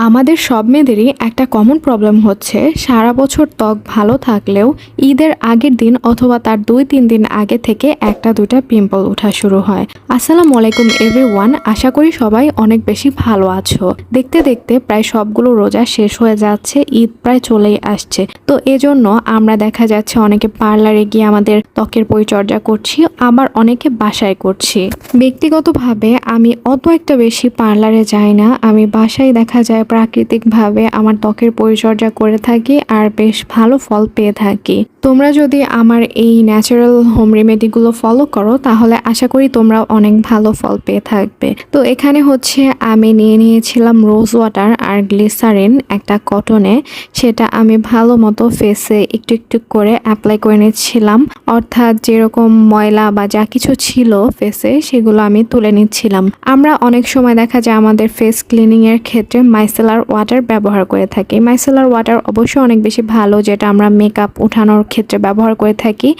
আমাদের সব মেয়েদেরই একটা কমন প্রবলেম হচ্ছে সারা বছর ত্বক ভালো থাকলেও ঈদের আগের দিন অথবা তার 2-3 দিন আগে থেকে একটা দুটা পিম্পল ওঠা শুরু হয়। আসসালামু আলাইকুম এভরিওয়ান, আশা করি সবাই অনেক বেশি ভালো আছো। দেখতে দেখতে প্রায় সবগুলো রোজা শেষ হয়ে যাচ্ছে, ঈদ প্রায় চলেই আসছে। তো এজন্য আমরা দেখা যাচ্ছে অনেকে পার্লারে গিয়ে আমাদের ত্বকের পরিচর্যা করছি, আবার অনেকে বাসায় করছি। ব্যক্তিগতভাবে আমি অত একটা বেশি পার্লারে যাই না, আমি বাসায় দেখা যায় প্রাকৃতিকভাবে আমার ত্বকের পরিচর্যা করে থাকি আর বেশ ভালো ফল পেয়ে থাকি। তোমরা যদি আমার এই ন্যাচারাল হোম রেমেডিগুলো ফলো করো তাহলে আশা করি তোমরা অনেক ভালো ফল পেয়ে থাকবে। তো এখানে হচ্ছে আমি নিয়েছিলাম রোজ ওয়াটার আর গ্লিসারিন একটা কটনে, সেটা আমি ভালো মতো ফেসে একটু একটু করে অ্যাপ্লাই করে নিচ্ছিলাম। অর্থাৎ যেরকম ময়লা বা যা কিছু ছিল ফেসে সেগুলো আমি তুলে নিচ্ছিলাম। আমরা অনেক সময় দেখা যায় আমাদের ফেস ক্লিনিং এর ক্ষেত্রে মাইসেলার ওয়াটার ব্যবহার করে থাকি। মাইসেলার ওয়াটার অবশ্যই অনেক বেশি ভালো, যেটা আমরা মেকআপ ওঠানোর ক্ষেত্রে ব্যবহার করে থাকি।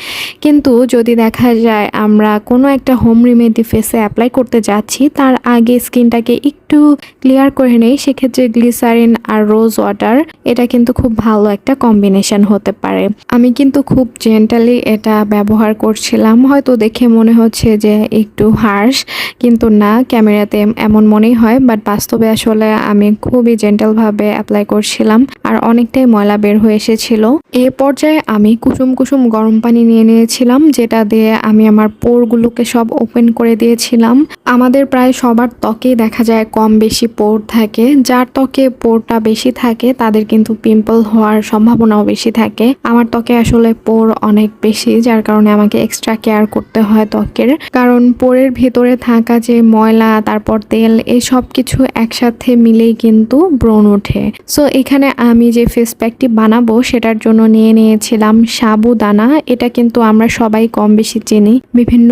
কিন্তু যদি দেখা যায় আমরা কোনো একটা হোম রেমেডি ফেসে অ্যাপ্লাই করতে যাচ্ছি, তার আগে স্কিনটাকে একটু ক্লিয়ার করে নেই, সেক্ষেত্রে গ্লিসারিন আর রোজ ওয়াটার এটা কিন্তু খুব ভালো একটা কম্বিনেশন হতে পারে। আমি কিন্তু খুব জেন্টালি এটা ব্যবহার করছিলাম। হয়তো দেখে মনে হচ্ছে যে একটু হার্শ, কিন্তু না, ক্যামেরাতে এমন মনেই হয়, বাট বাস্তবে আসলে আমি খুবই জেন্টালভাবে অ্যাপ্লাই করছিলাম আর অনেকটাই ময়লা বের হয়ে এসেছিল। এ পর্যায়ে আমি কুসুম কুসুম গরম পানি নিয়ে নিয়েছিলাম, যেটা দিয়ে আমি আমার পোরগুলোকে সব ওপেন করে দিয়েছিলাম। আমাদের প্রায় সবার ত্বকেই দেখা যায় কম বেশি পোর থাকে, যার ত্বকে পোরটা বেশি থাকে তাদের কিন্তু পিম্পল হওয়ার সম্ভাবনাও বেশি থাকে। আমার ত্বকে আসলে পোর অনেক বেশি, যার কারণে আমাকে এক্সট্রা কেয়ার করতে হয় ত্বকের, কারণ পোরের ভিতরে থাকা যে ময়লা তারপর তেল এই সব কিছু একসাথে মিলেই কিন্তু ব্রণ ওঠে। সো এখানে আমি যে ফেস প্যাকটি বানাবো সেটার জন্য নিয়েছিলাম সাবুদানা। এটা কিন্তু আমরা সবাই কম বেশি চিনি, বিভিন্ন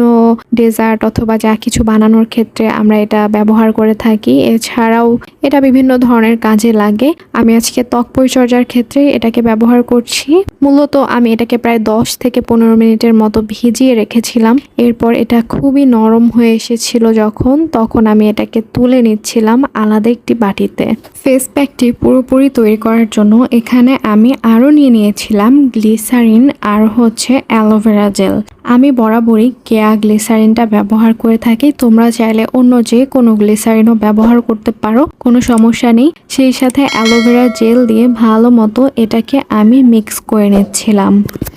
ডেজার্ট অথবা যা কিছু বানানোর ক্ষেত্রে আমরা এটা ব্যবহার করে থাকি। এছাড়াও এটা বিভিন্ন ধরনের কাজে লাগে। আমি আজকে ত্বক পরিচর্যার ক্ষেত্রে এটাকে ব্যবহার করছি। মূলত আমি এটাকে প্রায় 10 থেকে 15 মিনিটের মতো ভিজিয়ে রেখেছিলাম। এরপর এটা খুবই নরম হয়ে এসেছিল তখন আমি এটাকে তুলে নিচ্ছিলাম আলাদা একটি বাটিতে। ফেস প্যাকটি পুরোপুরি তৈরি করার জন্য এখানে আমি আরও নিয়েছিলাম গ্লিসারিন আর হচ্ছে অ্যালোভেরা জেল। আমি বরাবরই কেয়া গ্লিসারিনটা ব্যবহার করে থাকি, তোমরা চাইলে অন্য যে কোনো গ্লিসারিনও ব্যবহার করতে পারো, কোনো সমস্যা নেই। সেই সাথে অ্যালোভেরা জেল দিয়ে ভালো মতো এটাকে আমি মিক্স করে নিচ্ছিলাম।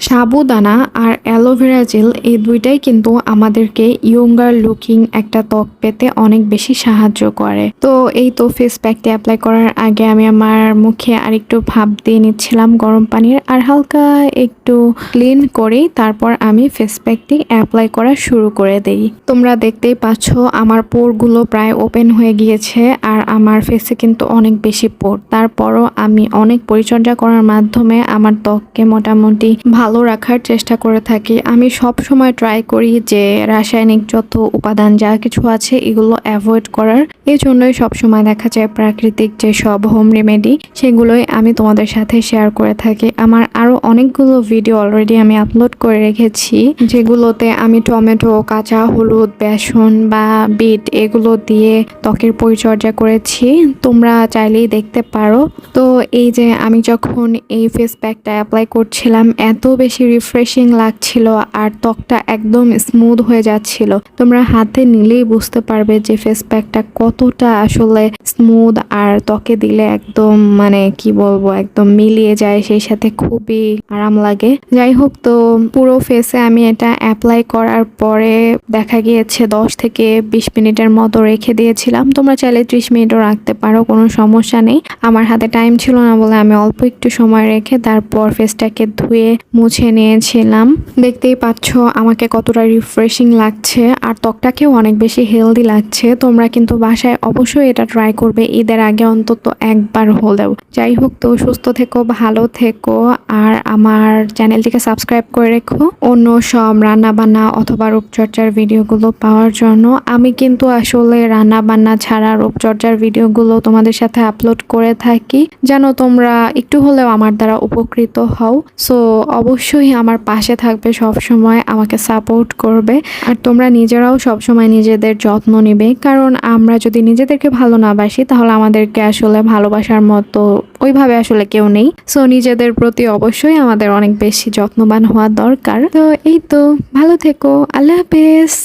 সাবুদানা আর অ্যালোভেরা জেল এই দুইটাই কিন্তু আমাদেরকে ইয়ঙ্গার লুকিং একটা ত্বক পেতে অনেক বেশি সাহায্য করে। তো এই তো ফেস প্যাকটি অ্যাপ্লাই করার আগে আমি আমার মুখে আরেকটু ভাপ দিয়ে নিচ্ছিলাম গরম পানির, আর হালকা একটু ক্লিন করেই তারপর আমি ফেস প্যাকটি অ্যাপ্লাই করা শুরু করে দেই। তোমরা দেখতেই পাচ্ছ আমার পোরগুলো প্রায় ওপেন হয়ে গিয়েছে আর আমার ফেসে কিন্তু অনেক বেশি পোর। তারপরও আমি অনেক পরিচর্যা করার মাধ্যমে আমার ত্বককে মোটামুটি ভালো রাখার চেষ্টা করে থাকি। আমি সব সময় ট্রাই করি যে রাসায়নিক যত উপাদান যা কিছু আছে এগুলো অ্যাভয়েড করার। এই জন্যই সবসময় দেখা যায় প্রাকৃতিক যে সব হোম রেমেডি সেগুলোই আমি তোমাদের সাথে শেয়ার করে থাকি। আমার আরও অনেকগুলো ভিডিও অলরেডি আমি আপলোড করে রেখেছি, যেগুলোতে আমি টমেটো, কাঁচা হলুদ, বেসন বা বিট এগুলো দিয়ে ত্বকের পরিচর্যা করেছি, তোমরা চাইলেই দেখতে পারো। তো এই যে আমি যখন এই ফেস প্যাকটা অ্যাপ্লাই করছিলাম এত বেশি রিফ্রেশিং লাগছিল আর ত্বকটা একদম স্মুথ হয়ে যাচ্ছিল। তোমরা হাতে নিলেই বুঝতে পারবে যে ফেস প্যাকটা কতটা আসলে স্মুথ আর ত্বকে দিলে একদম মানে কি বলবো একদম মিলিয়ে যায়, সেই সাথে খুবই আরাম লাগে। যাই হোক, তো পুরো ফেসে আমি এটা অ্যাপ্লাই করার পরে দেখা গিয়েছে 10 থেকে 20 মিনিটের মতো রেখে দিয়েছিলাম। তোমরা চাইলে 30 মিনিটও রাখতে পারো, কোনো সমস্যা নেই। আমার হাতে টাইম ছিল না বলে আমি অল্প একটু সময় রেখে তারপর ফেসটাকে ধুয়ে মুছে নিয়েছিলাম। দেখতেই পাচ্ছ আমাকে কতটা রিফ্রেশিং লাগছে আর ত্বকটাকেও অনেক বেশি হেলদি লাগছে। তোমরা কিন্তু বাসায় অবশ্যই এটা ট্রাই করবে ঈদের আগে অন্তত একবার হলেও। যাই হোক, তো সুস্থ থেকো, ভালো থেকো, আর আমার চ্যানেলটিকে সাবস্ক্রাইব করে রেখো অন্য সব রান্নাবান্না অথবা রূপচর্চার ভিডিওগুলো পাওয়ার জন্য। আমি কিন্তু আসলে রান্নাবান্না ছাড়া রূপচর্চার ভিডিওগুলো তোমাদের সাথে আপলোড করে থাকি যেন তোমরা একটু হলেও আমার দ্বারা উপকৃত হও। সো অবশ্যই আমার পাশে থাকবে, সব সময় আমাকে সাপোর্ট করবে। আর তোমরা নিজেরাও সব সময় নিজেদের যত্ন নেবে, কারণ আমরা যদি নিজেদেরকে ভালো না বাসি তাহলে আমাদেরকে আসলে ভালোবাসার মতো ওইভাবে আসলে কেউ নেই। সো নিজেদের প্রতি অবশ্যই আমাদের অনেক বেশি যত্নবান হওয়া দরকার। তো এই তো, ভালো থেকো, আল্লাহ হাফেজ।